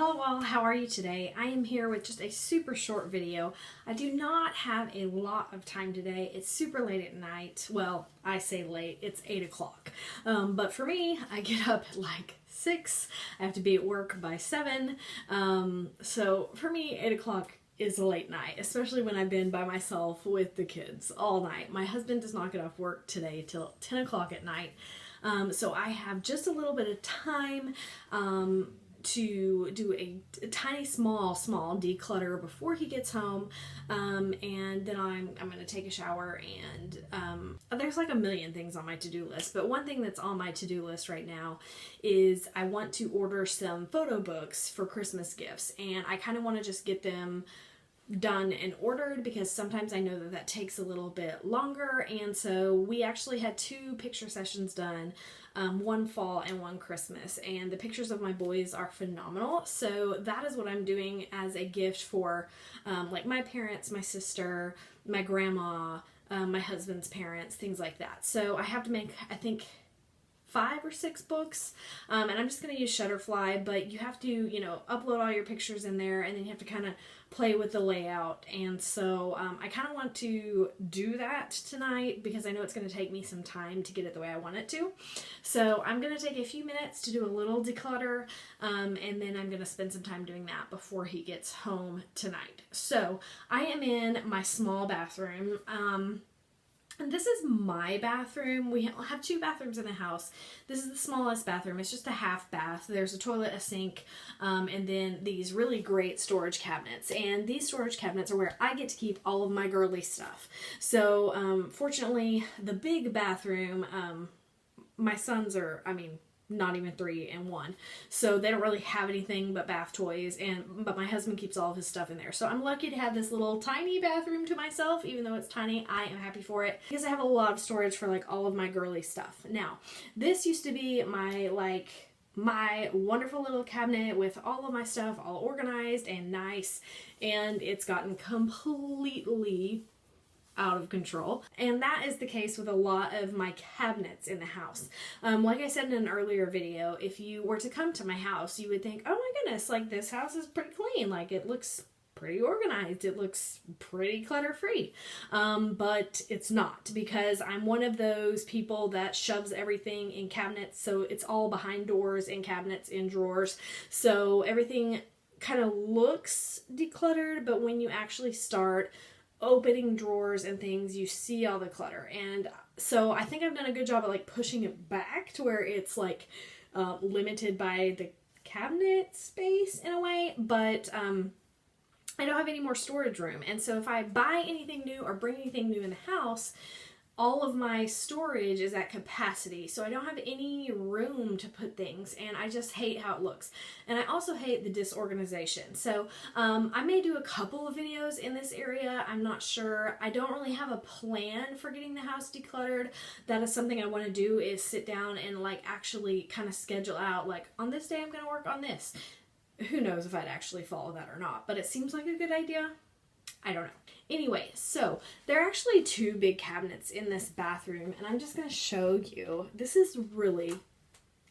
Hello all, how are you today? I am here with just a super short video. I do not have a lot of time today. It's super late at night. Well, I say late, it's 8 o'clock. But for me, I get up at like 6. I have to be at work by 7. So for me, 8 o'clock is a late night, especially when I've been by myself with the kids all night. My husband does not get off work today till 10 o'clock at night. So I have just a little bit of time to do a tiny small declutter before he gets home, and then I'm going to take a shower, and there's like a million things on my to-do list, but one thing that's on my to-do list right now is I want to order some photo books for Christmas gifts, and I kind of want to just get them done and ordered because sometimes I know that that takes a little bit longer. And so we actually had 2 picture sessions done, one fall and one Christmas, and the pictures of my boys are phenomenal. So that is what I'm doing as a gift for like my parents, my sister, my grandma, my husband's parents, things like that. So I have to make, I think, 5 or 6 books, and I'm just going to use Shutterfly, but you have to, you know, upload all your pictures in there, and then you have to kind of play with the layout. And so I kind of want to do that tonight because I know it's going to take me some time to get it the way I want it to. So I'm going to take a few minutes to do a little declutter, and then I'm going to spend some time doing that before he gets home tonight. So I am in my small bathroom. And this is my bathroom. We have 2 bathrooms in the house. This is the smallest bathroom. It's just a half bath. There's a toilet, a sink, and then these really great storage cabinets. And these storage cabinets are where I get to keep all of my girly stuff. So fortunately, the big bathroom, my sons are, not even 3 and 1, so they don't really have anything but bath toys, but my husband keeps all of his stuff in there. So I'm lucky to have this little tiny bathroom to myself. Even though it's tiny, I am happy for it because I have a lot of storage for like all of my girly stuff. Now, this used to be my wonderful little cabinet with all of my stuff all organized and nice, and it's gotten completely out of control. And that is the case with a lot of my cabinets in the house. Like I said in an earlier video, if you were to come to my house, you would think, oh my goodness, like this house is pretty clean. Like it looks pretty organized. It looks pretty clutter-free. But it's not, because I'm one of those people that shoves everything in cabinets. So it's all behind doors, in cabinets, in drawers. So everything kind of looks decluttered, but when you actually start opening drawers and things, you see all the clutter. And so I think I've done a good job at like pushing it back to where it's like limited by the cabinet space in a way, but I don't have any more storage room. And so if I buy anything new or bring anything new in the house, all of my storage is at capacity, so I don't have any room to put things, and I just hate how it looks. And I also hate the disorganization. So I may do a couple of videos in this area. I'm not sure. I don't really have a plan for getting the house decluttered. That is something I want to do, is sit down and like actually kind of schedule out, like on this day I'm going to work on this. Who knows if I'd actually follow that or not, but it seems like a good idea. I don't know. Anyway, so there are actually 2 big cabinets in this bathroom, and I'm just going to show you. This is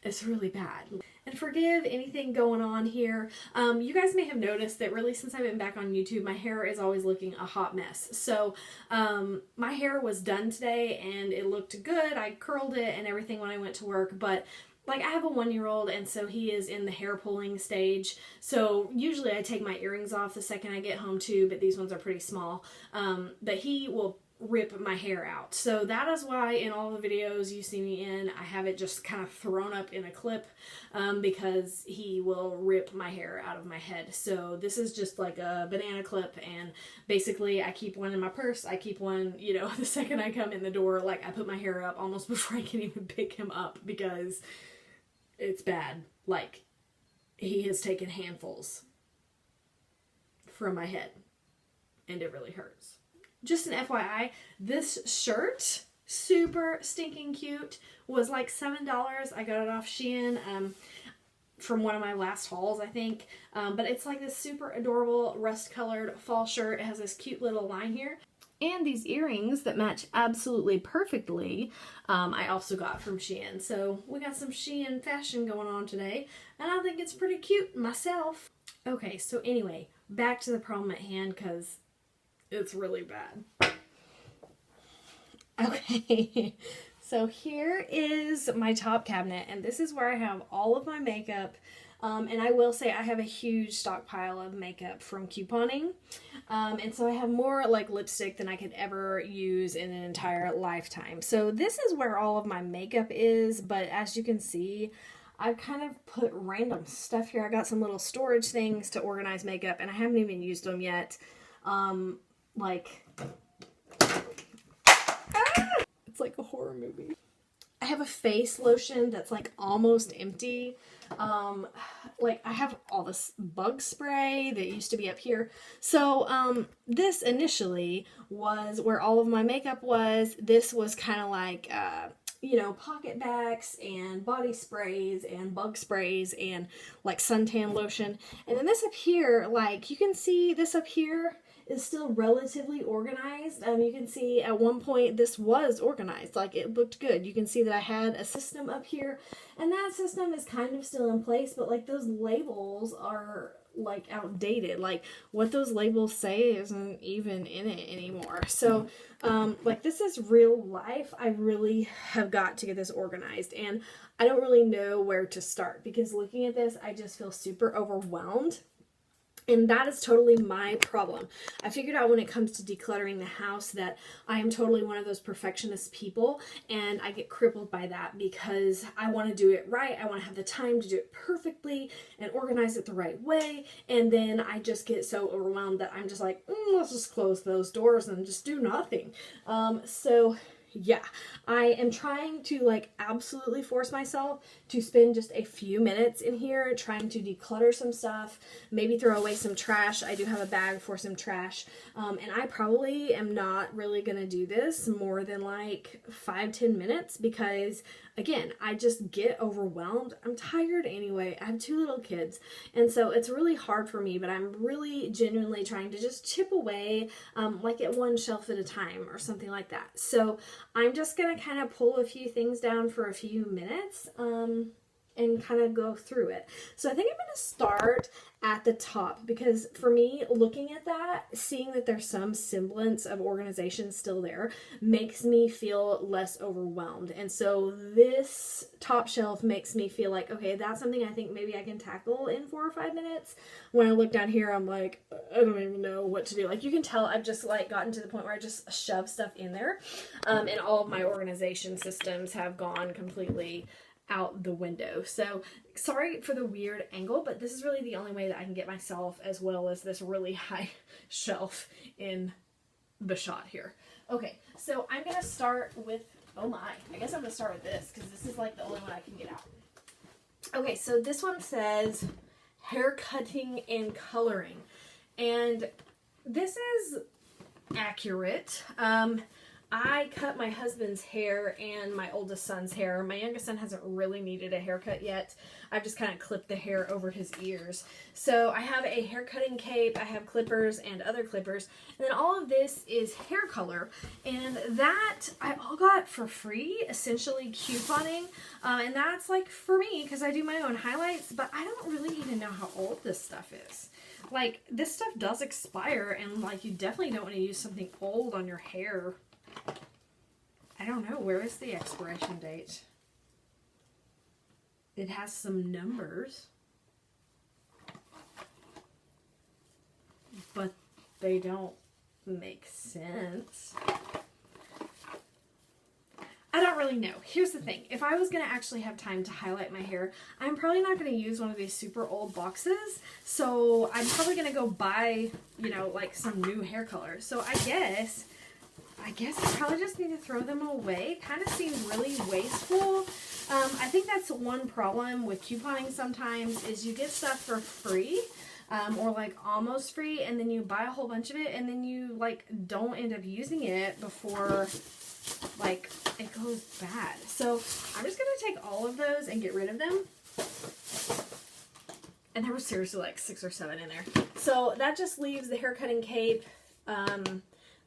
it's really bad. And forgive anything going on here. You guys may have noticed that really since I've been back on YouTube, my hair is always looking a hot mess. So my hair was done today, and it looked good. I curled it and everything when I went to work, but like I have a 1-year-old, and so he is in the hair pulling stage. So usually I take my earrings off the second I get home too, but these ones are pretty small. But he will rip my hair out. So that is why in all the videos you see me in, I have it just kind of thrown up in a clip, because he will rip my hair out of my head. So this is just like a banana clip, and basically I keep one in my purse. I keep one, you know, the second I come in the door, like I put my hair up almost before I can even pick him up, because it's bad. Like, he has taken handfuls from my head, and it really hurts. Just an FYI, this shirt, super stinking cute, was like $7. I got it off Shein from one of my last hauls, I think. But it's like this super adorable rust-colored fall shirt. It has this cute little line here. And these earrings that match absolutely perfectly, I also got from Shein. So we got some Shein fashion going on today, and I think it's pretty cute myself. Okay, so anyway, back to the problem at hand because it's really bad. Okay, so here is my top cabinet, and this is where I have all of my makeup. And I will say I have a huge stockpile of makeup from couponing. And so I have more like lipstick than I could ever use in an entire lifetime. So this is where all of my makeup is, but as you can see, I've kind of put random stuff here. I got some little storage things to organize makeup, and I haven't even used them yet. It's like a horror movie. I have a face lotion that's like almost empty. Like I have all this bug spray that used to be up here. So this initially was where all of my makeup was. This was kind of like you know, pocket backs and body sprays and bug sprays and like suntan lotion. And then this up here, like you can see this up here is still relatively organized. You can see at one point this was organized, like it looked good. You can see that I had a system up here, and that system is kind of still in place, but like those labels are like outdated. Like what those labels say isn't even in it anymore. So like this is real life. I really have got to get this organized, and I don't really know where to start because looking at this I just feel super overwhelmed. And that is totally my problem. I figured out when it comes to decluttering the house that I am totally one of those perfectionist people, and I get crippled by that because I want to do it right. I want to have the time to do it perfectly and organize it the right way. And then I just get so overwhelmed that I'm just like, let's just close those doors and just do nothing. So yeah, I am trying to like absolutely force myself to spend just a few minutes in here trying to declutter some stuff, maybe throw away some trash. I do have a bag for some trash, and I probably am not really gonna do this more than like 5-10 minutes because again, I just get overwhelmed. I'm tired anyway. I have 2 little kids, and so it's really hard for me, but I'm really genuinely trying to just chip away like at one shelf at a time or something like that. So I'm just going to kind of pull a few things down for a few minutes and kind of go through it. So I think I'm going to start at the top because for me, looking at that, seeing that there's some semblance of organization still there makes me feel less overwhelmed. And so this top shelf makes me feel like, okay, that's something I think maybe I can tackle in 4 or 5 minutes. When I look down here, I'm like, I don't even know what to do. Like you can tell I've just like gotten to the point where I just shove stuff in there. And all of my organization systems have gone completely out the window. So sorry for the weird angle, but this is really the only way that I can get myself as well as this really high shelf in the shot here. Okay, so I'm gonna start with, oh my, I guess I'm gonna start with this because this is like the only one I can get out. Okay, so this one says hair cutting and coloring, and this is accurate. I cut my husband's hair and my oldest son's hair. My youngest son hasn't really needed a haircut yet. I've just kind of clipped the hair over his ears. So I have a hair cutting cape, I have clippers and other clippers, and then all of this is hair color, and that I all got for free, essentially couponing, and that's like for me because I do my own highlights, but I don't really even know how old this stuff is. Like this stuff does expire, and like you definitely don't want to use something old on your hair. I don't know, where is the expiration date? It has some numbers, but they don't make sense. I don't really know. Here's the thing. If I was going to actually have time to highlight my hair, I'm probably not going to use one of these super old boxes. So I'm probably going to go buy, you know, like some new hair color. So I guess I probably just need to throw them away. Kind of seems really wasteful. I think that's one problem with couponing sometimes is you get stuff for free or like almost free, and then you buy a whole bunch of it and then you like don't end up using it before like it goes bad. So I'm just going to take all of those and get rid of them. And there was seriously like 6 or 7 in there. So that just leaves the hair cutting cape,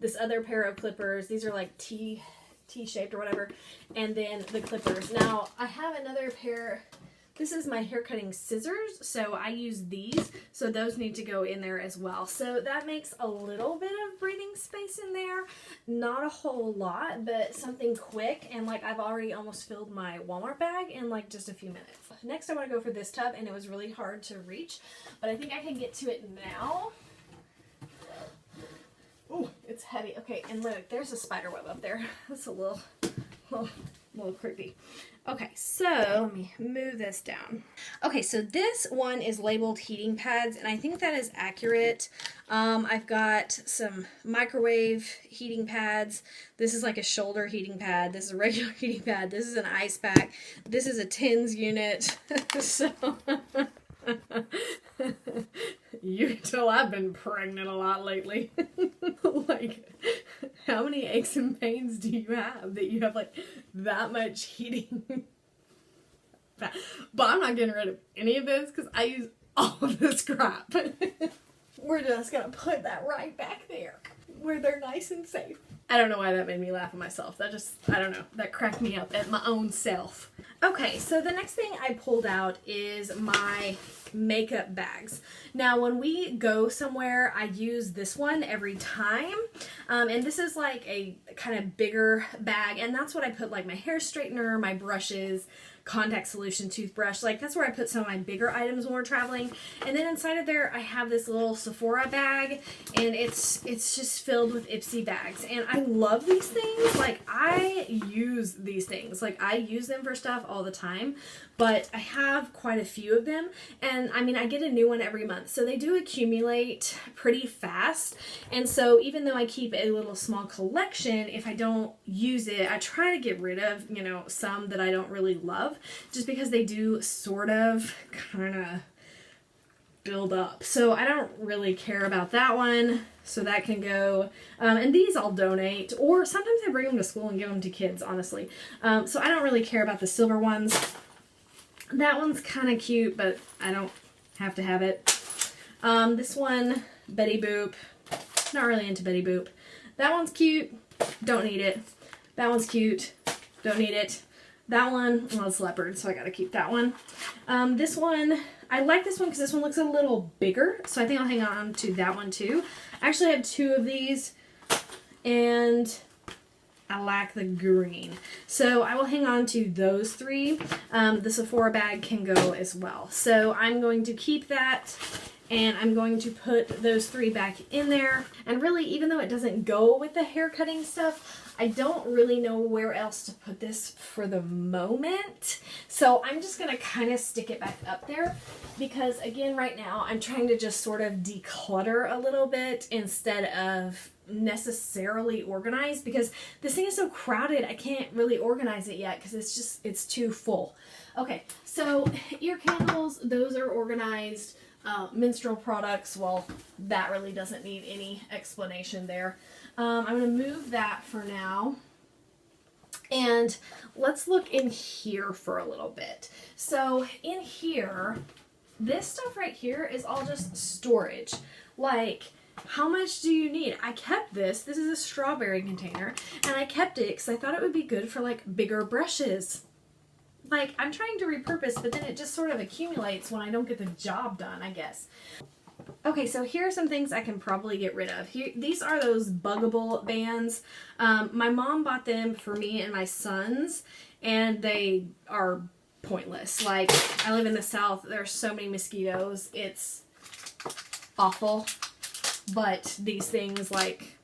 this other pair of clippers. These are like T-shaped or whatever. And then the clippers. Now, I have another pair This is my hair cutting scissors, so I use these, so those need to go in there as well. So that makes a little bit of breathing space in there. Not a whole lot, but something quick, and like I've already almost filled my Walmart bag in like just a few minutes. Next I want to go for this tub, and it was really hard to reach, but I think I can get to it now. Ooh, it's heavy. Okay, and look, there's a spider web up there. That's a little creepy. Okay, so let me move this down. Okay, so this one is labeled heating pads, and I think that is accurate. I've got some microwave heating pads. This is like a shoulder heating pad. This is a regular heating pad. This is an ice pack. This is a tins unit. So you can tell I've been pregnant a lot lately. Like, how many aches and pains do you have that you have like that much heating? But I'm not getting rid of any of this because I use all of this crap. We're just gonna put that right back there where they're nice and safe. I don't know why that made me laugh at myself. That just, I don't know, that cracked me up at my own self. Okay, so the next thing I pulled out is my makeup bags. Now, when we go somewhere, I use this one every time. And this is like a kind of bigger bag, and that's what I put like my hair straightener, my brushes, contact solution, toothbrush. Like, that's where I put some of my bigger items when we're traveling. And then inside of there, I have this little Sephora bag, and it's just filled with Ipsy bags. And I love these things. Like, I use these things. Like, I use them for stuff all the time, but I have quite a few of them. And I mean, I get a new one every month, so they do accumulate pretty fast. And so even though I keep a little small collection, if I don't use it, I try to get rid of, you know, some that I don't really love, just because they do sort of kind of build up. So I don't really care about that one, so that can go. And these I'll donate, or sometimes I bring them to school and give them to kids, honestly. So I don't really care about the silver ones. That one's kind of cute, but I don't have to have it. This one, Betty Boop. Not really into Betty Boop. That one's cute. Don't need it. That one's cute. Don't need it. That one, well, it's leopard, so I gotta keep that one. This one, I like this one because this one looks a little bigger, so I think I'll hang on to that one too. I actually have two of these, and I like the green. So I will hang on to those three. The Sephora bag can go as well. So I'm going to keep that, and I'm going to put those three back in there. And really, even though it doesn't go with the hair cutting stuff, I don't really know where else to put this for the moment. So I'm just going to kind of stick it back up there because, again, right now I'm trying to just sort of declutter a little bit instead of necessarily organize, because this thing is so crowded I can't really organize it yet because it's too full. Okay, so ear candles, those are organized. Menstrual products, well, that really doesn't need any explanation there. I'm going to move that for now. And let's look in here for a little bit. So in here, this stuff right here is all just storage. Like, how much do you need? I kept this. This is a strawberry container, and I kept it because I thought it would be good for like bigger brushes. Like, I'm trying to repurpose, but then it just sort of accumulates when I don't get the job done, I guess. Okay, so here are some things I can probably get rid of. These are those Buggable bands. My mom bought them for me and my sons, and they are pointless. Like, I live in the South. There's so many mosquitoes. It's awful. But these things, like,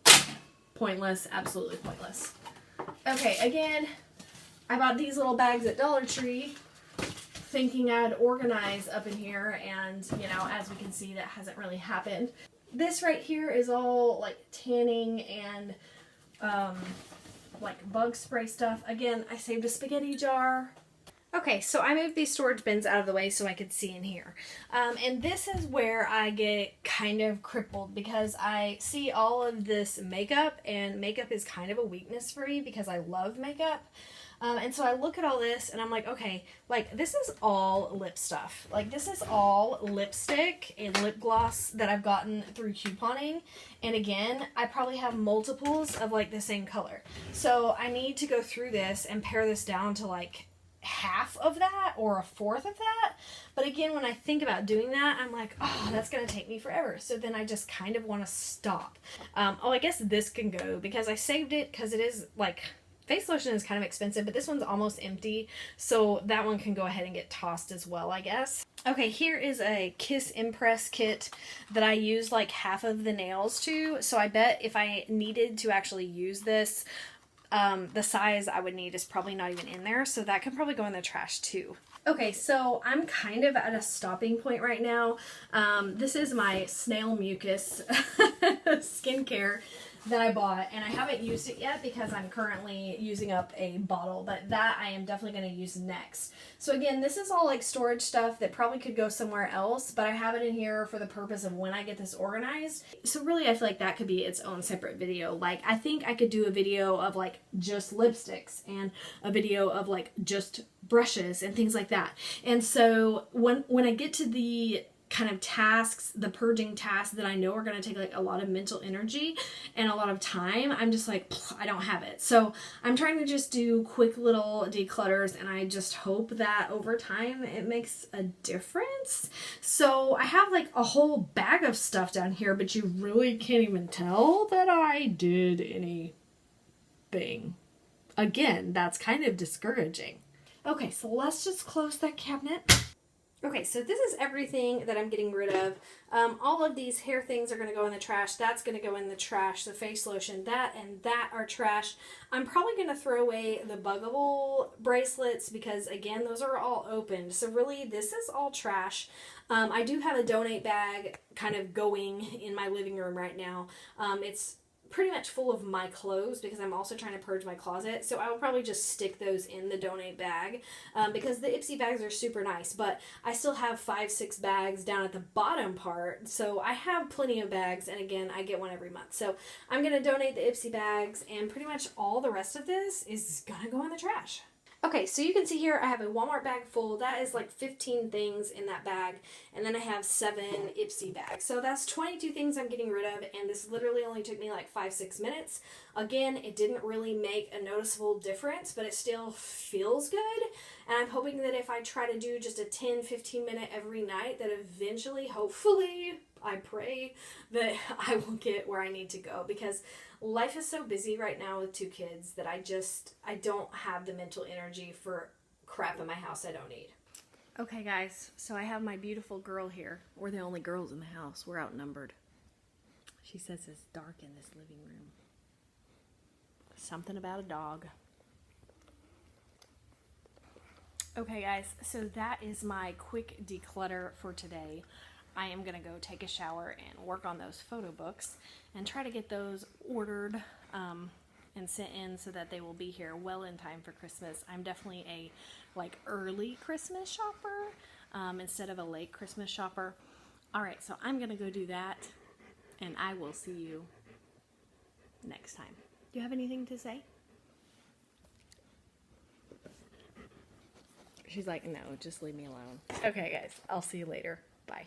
pointless. Absolutely pointless. Okay, again, I bought these little bags at Dollar Tree thinking I'd organize up in here, and, you know, as we can see, that hasn't really happened. This right here is all, like, tanning and, like, bug spray stuff. Again, I saved a spaghetti jar. Okay, so I moved these storage bins out of the way so I could see in here. And this is where I get kind of crippled because I see all of this makeup, and makeup is kind of a weakness for me because I love makeup. And so I look at all this and I'm like, okay, like, this is all lip stuff. Like, this is all lipstick and lip gloss that I've gotten through couponing. And again, I probably have multiples of like the same color. So I need to go through this and pare this down to like half of that or a fourth of that. But again, when I think about doing that, I'm like, oh, that's going to take me forever. So then I just kind of want to stop. Oh, I guess this can go because I saved it because it is like, face lotion is kind of expensive, but this one's almost empty. So that one can go ahead and get tossed as well, I guess. Okay, here is a Kiss Impress kit that I used like half of the nails to. So I bet if I needed to actually use this, the size I would need is probably not even in there, so that can probably go in the trash too. Okay, so I'm kind of at a stopping point right now. This is my snail mucus skincare that I bought, and I haven't used it yet because I'm currently using up a bottle, but that I am definitely going to use next. So again, this is all like storage stuff that probably could go somewhere else, but I have it in here for the purpose of when I get this organized. So really, I feel like that could be its own separate video. Like, I think I could do a video of like just lipsticks and a video of like just brushes and things like that. And so when I get to the kind of tasks, the purging tasks that I know are going to take like a lot of mental energy and a lot of time, I'm just like, I don't have it. So I'm trying to just do quick little declutters, and I just hope that over time it makes a difference. So I have like a whole bag of stuff down here, but you really can't even tell that I did anything. Again, that's kind of discouraging. Okay, so let's just close that cabinet. Okay, so this is everything that I'm getting rid of. All of these hair things are going to go in the trash. That's going to go in the trash. The face lotion, that and that are trash. I'm probably going to throw away the Buggable bracelets because, again, those are all opened. So really, this is all trash. I do have a donate bag kind of going in my living room right now. It's pretty much full of my clothes because I'm also trying to purge my closet, so I will probably just stick those in the donate bag because the Ipsy bags are super nice, but I still have 5-6 bags down at the bottom part, so I have plenty of bags, and again, I get one every month. So I'm going to donate the Ipsy bags, and pretty much all the rest of this is going to go in the trash. Okay, so you can see here I have a Walmart bag full. That is like 15 things in that bag. And then I have 7 Ipsy bags. So that's 22 things I'm getting rid of. And this literally only took me like 5-6 minutes. Again, it didn't really make a noticeable difference, but it still feels good. And I'm hoping that if I try to do just a 10-15 minute every night, that eventually, hopefully, I pray that I will get where I need to go, because life is so busy right now with 2 kids that I don't have the mental energy for crap in my house I don't need. Okay guys, so I have my beautiful girl here. We're the only girls in the house. We're outnumbered. She says it's dark in this living room. Something about a dog. Okay guys, so that is my quick declutter for today. I am going to go take a shower and work on those photo books and try to get those ordered and sent in so that they will be here well in time for Christmas. I'm definitely a like early Christmas shopper instead of a late Christmas shopper. Alright, so I'm going to go do that, and I will see you next time. Do you have anything to say? She's like, no, just leave me alone. Okay guys, I'll see you later. Bye.